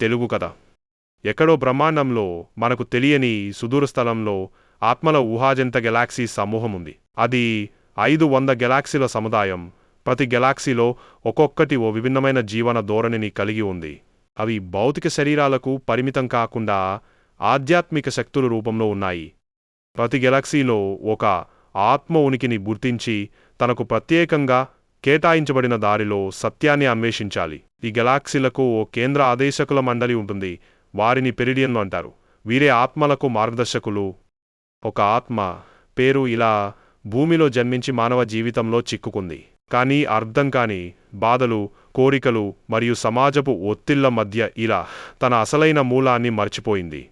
తెలుగు కథ. ఎక్కడో బ్రహ్మాండంలో మనకు తెలియని సుదూర స్థలంలో ఆత్మల ఊహాజంత గెలాక్సీ సమూహం ఉంది. అది 500 గెలాక్సీల సముదాయం. ప్రతి గెలాక్సీలో ఒక్కొక్కటి ఓ విభిన్నమైన జీవన ధోరణిని కలిగి ఉంది. అవి భౌతిక శరీరాలకు పరిమితం కాకుండా ఆధ్యాత్మిక శక్తుల రూపంలో ఉన్నాయి. ప్రతి గెలాక్సీలో ఒక ఆత్మ ఉనికిని గుర్తించి తనకు ప్రత్యేకంగా కేటాయించబడిన దారిలో సత్యాన్ని అన్వేషించాలి. ఈ గెలాక్సీలకు ఓ కేంద్ర ఆదేశకుల మండలి ఉంటుంది. వారిని పెరిడియన్లు అంటారు. వీరే ఆత్మలకు మార్గదర్శకులు. ఒక ఆత్మ పేరు ఇలా భూమిలో జన్మించి మానవ జీవితంలో చిక్కుకుంది. కానీ అర్థం కాని బాధలు, కోరికలు మరియు సమాజపు ఒత్తిళ్ల మధ్య ఇలా తన అసలైన మూలాన్ని మర్చిపోయింది.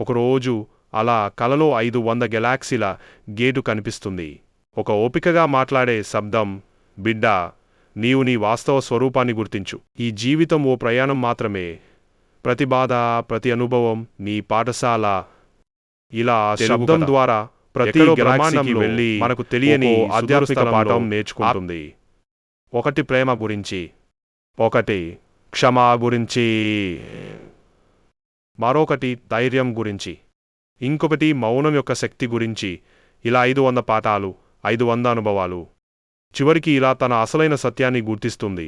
ఒకరోజు అలా కలలో 500 గెలాక్సీల గేటు కనిపిస్తుంది. ఒక ఓపికగా మాట్లాడే శబ్దం, బిడ్డా, నీవు నీ వాస్తవ స్వరూపాన్ని గుర్తించు. ఈ జీవితం ఓ ప్రయాణం మాత్రమే. ప్రతి బాధ, ప్రతి అనుభవం నీ పాఠశాల. ఇలా శబ్దం ద్వారా ప్రతి గెలాక్సీకి వెళ్ళి మనకు తెలియని ఆధ్యాత్మిక పాఠం నేర్చుకుంటుంది. ఒకటి ప్రేమ గురించి, ఒకటి క్షమ గురించి, మరొకటి ధైర్యం గురించి, ఇంకొకటి మౌనం యొక్క శక్తి గురించి. ఇలా 500 పాఠాలు, 500 అనుభవాలు. చివరికి ఇలా తన అసలైన సత్యాన్ని గుర్తిస్తుంది.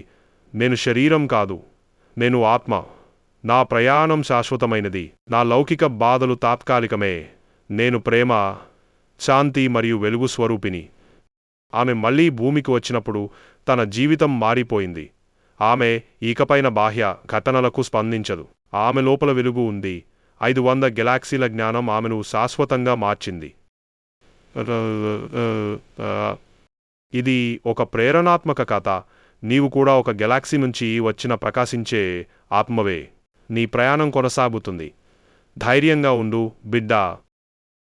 నేను శరీరం కాదు, నేను ఆత్మ. నా ప్రయాణం శాశ్వతమైనది. నా లౌకిక బాధలు తాత్కాలికమే. నేను ప్రేమ, శాంతి మరియు వెలుగు స్వరూపిణి. ఆమె మళ్లీ భూమికి వచ్చినప్పుడు తన జీవితం మారిపోయింది. ఆమె ఇకపైన బాహ్య ఘటనలకు స్పందించదు. ఆమె లోపల వెలుగు ఉంది. 500 గెలాక్సీల జ్ఞానం ఆమెను శాశ్వతంగా మార్చింది. ఇది ఒక ప్రేరణాత్మక కథ. నీవు కూడా ఒక గెలాక్సీ నుంచి వచ్చిన ప్రకాశించే ఆత్మవే. నీ ప్రయాణం కొనసాగుతుంది. ధైర్యంగా ఉండు, బిడ్డా.